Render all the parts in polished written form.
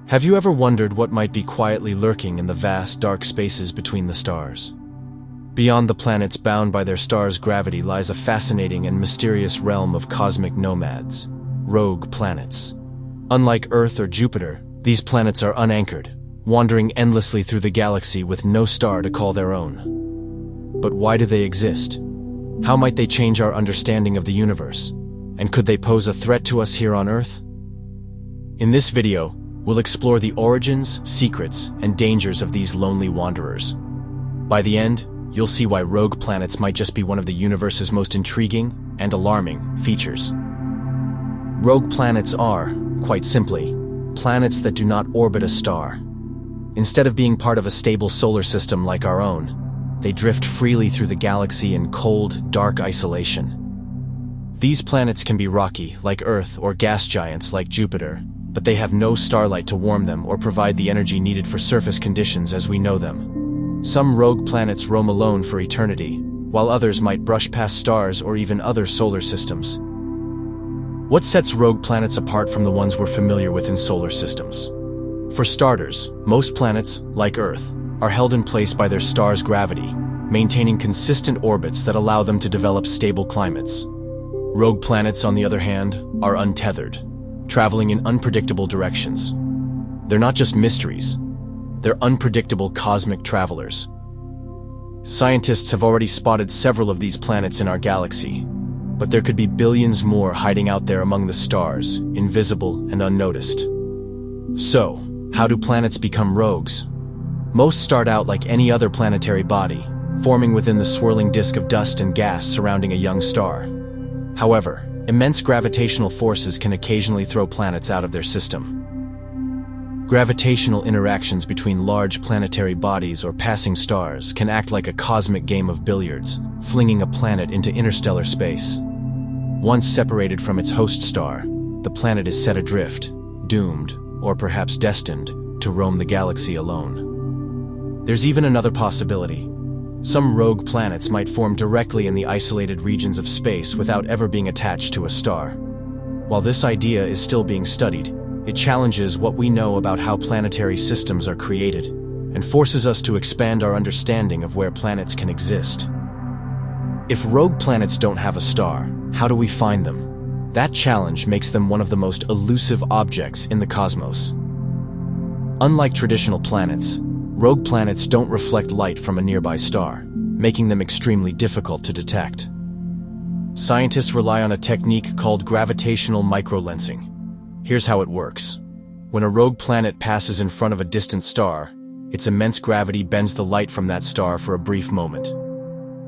Have you ever wondered what might be quietly lurking in the vast, dark spaces between the stars? Beyond the planets bound by their star's gravity lies a fascinating and mysterious realm of cosmic nomads, rogue planets. Unlike Earth or Jupiter, these planets are unanchored, wandering endlessly through the galaxy with no star to call their own. But why do they exist? How might they change our understanding of the universe? And could they pose a threat to us here on Earth? In this video, we'll explore the origins, secrets, and dangers of these lonely wanderers. By the end, you'll see why rogue planets might just be one of the universe's most intriguing and alarming features. Rogue planets are, quite simply, planets that do not orbit a star. Instead of being part of a stable solar system like our own, they drift freely through the galaxy in cold, dark isolation. These planets can be rocky, like Earth, or gas giants, like Jupiter, but they have no starlight to warm them or provide the energy needed for surface conditions as we know them. Some rogue planets roam alone for eternity, while others might brush past stars or even other solar systems. What sets rogue planets apart from the ones we're familiar with in solar systems? For starters, most planets, like Earth, are held in place by their star's gravity, maintaining consistent orbits that allow them to develop stable climates. Rogue planets, on the other hand, are untethered, traveling in unpredictable directions. They're not just mysteries, they're unpredictable cosmic travelers. Scientists have already spotted several of these planets in our galaxy, but there could be billions more hiding out there among the stars, invisible and unnoticed. So, how do planets become rogues? Most start out like any other planetary body, forming within the swirling disk of dust and gas surrounding a young star. However, immense gravitational forces can occasionally throw planets out of their system. Gravitational interactions between large planetary bodies or passing stars can act like a cosmic game of billiards, flinging a planet into interstellar space. Once separated from its host star, the planet is set adrift, doomed, or perhaps destined, to roam the galaxy alone. There's even another possibility. Some rogue planets might form directly in the isolated regions of space without ever being attached to a star. While this idea is still being studied, it challenges what we know about how planetary systems are created, and forces us to expand our understanding of where planets can exist. If rogue planets don't have a star, how do we find them? That challenge makes them one of the most elusive objects in the cosmos. Unlike traditional planets, rogue planets don't reflect light from a nearby star, making them extremely difficult to detect. Scientists rely on a technique called gravitational microlensing. Here's how it works. When a rogue planet passes in front of a distant star, its immense gravity bends the light from that star for a brief moment.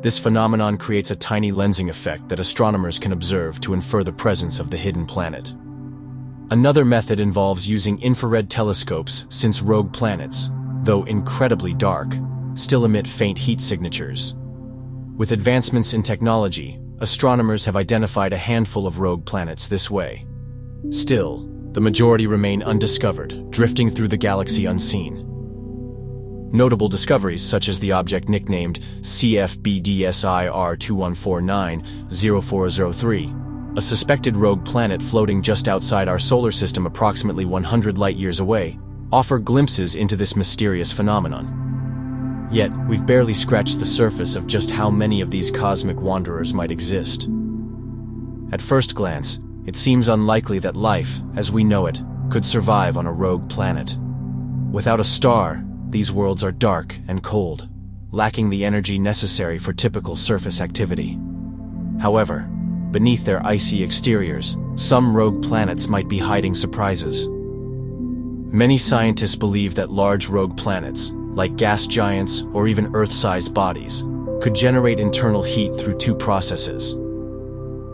This phenomenon creates a tiny lensing effect that astronomers can observe to infer the presence of the hidden planet. Another method involves using infrared telescopes, since rogue planets, though incredibly dark, still emit faint heat signatures. With advancements in technology, astronomers have identified a handful of rogue planets this way. Still, the majority remain undiscovered, drifting through the galaxy unseen. Notable discoveries such as the object nicknamed CFB-DSIR 2149-0403, a suspected rogue planet floating just outside our solar system approximately 100 light-years away, offer glimpses into this mysterious phenomenon. Yet, we've barely scratched the surface of just how many of these cosmic wanderers might exist. At first glance, it seems unlikely that life, as we know it, could survive on a rogue planet. Without a star, these worlds are dark and cold, lacking the energy necessary for typical surface activity. However, beneath their icy exteriors, some rogue planets might be hiding surprises. Many scientists believe that large rogue planets, like gas giants or even Earth-sized bodies, could generate internal heat through two processes: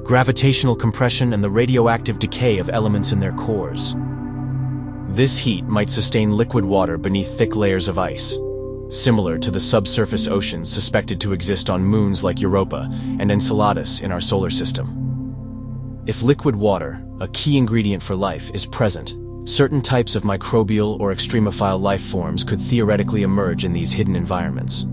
gravitational compression and the radioactive decay of elements in their cores. This heat might sustain liquid water beneath thick layers of ice, similar to the subsurface oceans suspected to exist on moons like Europa and Enceladus in our solar system. If liquid water, a key ingredient for life, is present, certain types of microbial or extremophile life forms could theoretically emerge in these hidden environments.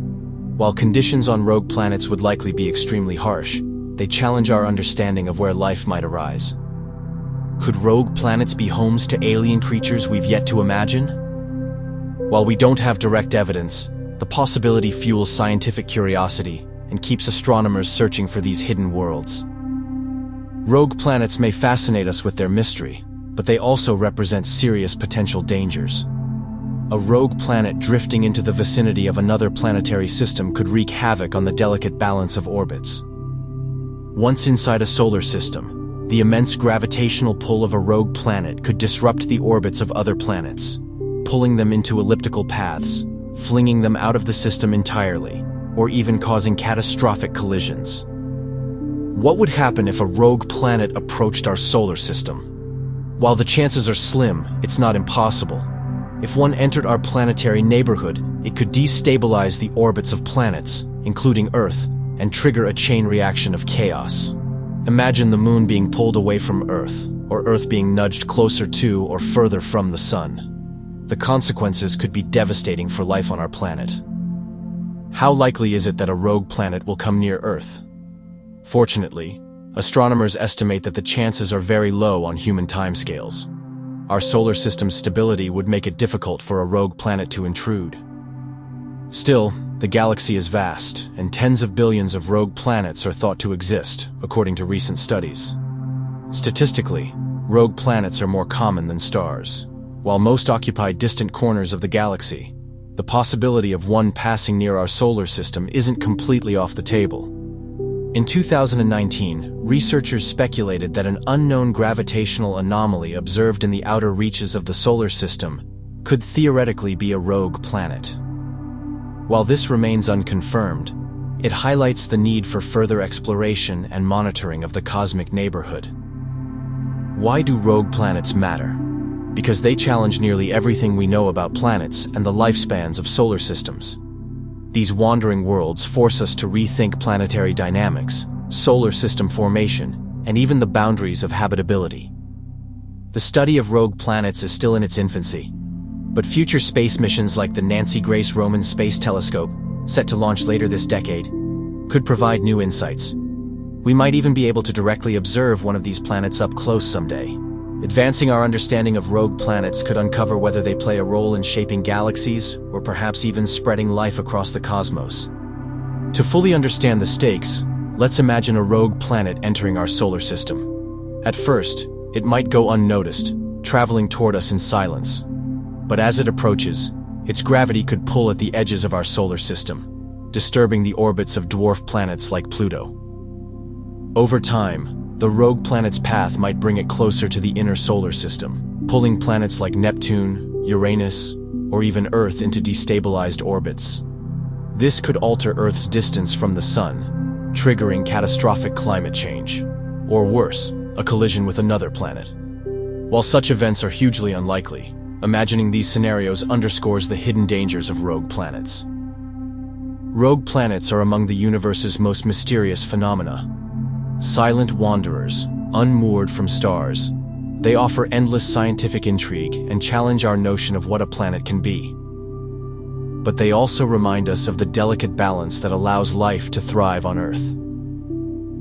While conditions on rogue planets would likely be extremely harsh, they challenge our understanding of where life might arise. Could rogue planets be homes to alien creatures we've yet to imagine? While we don't have direct evidence, the possibility fuels scientific curiosity and keeps astronomers searching for these hidden worlds. Rogue planets may fascinate us with their mystery, but they also represent serious potential dangers. A rogue planet drifting into the vicinity of another planetary system could wreak havoc on the delicate balance of orbits. Once inside a solar system, the immense gravitational pull of a rogue planet could disrupt the orbits of other planets, pulling them into elliptical paths, flinging them out of the system entirely, or even causing catastrophic collisions. What would happen if a rogue planet approached our solar system? While the chances are slim, it's not impossible. If one entered our planetary neighborhood, it could destabilize the orbits of planets, including Earth, and trigger a chain reaction of chaos. Imagine the moon being pulled away from Earth, or Earth being nudged closer to or further from the sun. The consequences could be devastating for life on our planet. How likely is it that a rogue planet will come near Earth? Fortunately, astronomers estimate that the chances are very low on human timescales. Our solar system's stability would make it difficult for a rogue planet to intrude. Still, the galaxy is vast, and tens of billions of rogue planets are thought to exist, according to recent studies. Statistically, rogue planets are more common than stars. While most occupy distant corners of the galaxy, the possibility of one passing near our solar system isn't completely off the table. In 2019, researchers speculated that an unknown gravitational anomaly observed in the outer reaches of the solar system could theoretically be a rogue planet. While this remains unconfirmed, it highlights the need for further exploration and monitoring of the cosmic neighborhood. Why do rogue planets matter? Because they challenge nearly everything we know about planets and the lifespans of solar systems. These wandering worlds force us to rethink planetary dynamics, solar system formation, and even the boundaries of habitability. The study of rogue planets is still in its infancy, but future space missions like the Nancy Grace Roman Space Telescope, set to launch later this decade, could provide new insights. We might even be able to directly observe one of these planets up close someday. Advancing our understanding of rogue planets could uncover whether they play a role in shaping galaxies or perhaps even spreading life across the cosmos. To fully understand the stakes, let's imagine a rogue planet entering our solar system. At first, it might go unnoticed, traveling toward us in silence. But as it approaches, its gravity could pull at the edges of our solar system, disturbing the orbits of dwarf planets like Pluto. Over time, the rogue planet's path might bring it closer to the inner solar system, pulling planets like Neptune, Uranus, or even Earth into destabilized orbits. This could alter Earth's distance from the Sun, triggering catastrophic climate change, or worse, a collision with another planet. While such events are hugely unlikely, imagining these scenarios underscores the hidden dangers of rogue planets. Rogue planets are among the universe's most mysterious phenomena. Silent wanderers, unmoored from stars, they offer endless scientific intrigue and challenge our notion of what a planet can be. But they also remind us of the delicate balance that allows life to thrive on Earth.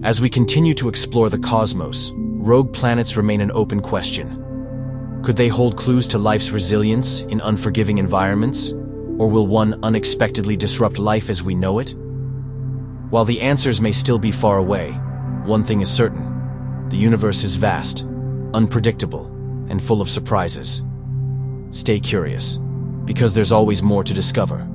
As we continue to explore the cosmos, rogue planets remain an open question. Could they hold clues to life's resilience in unforgiving environments? Or will one unexpectedly disrupt life as we know it? While the answers may still be far away, one thing is certain: the universe is vast, unpredictable, and full of surprises. Stay curious, because there's always more to discover.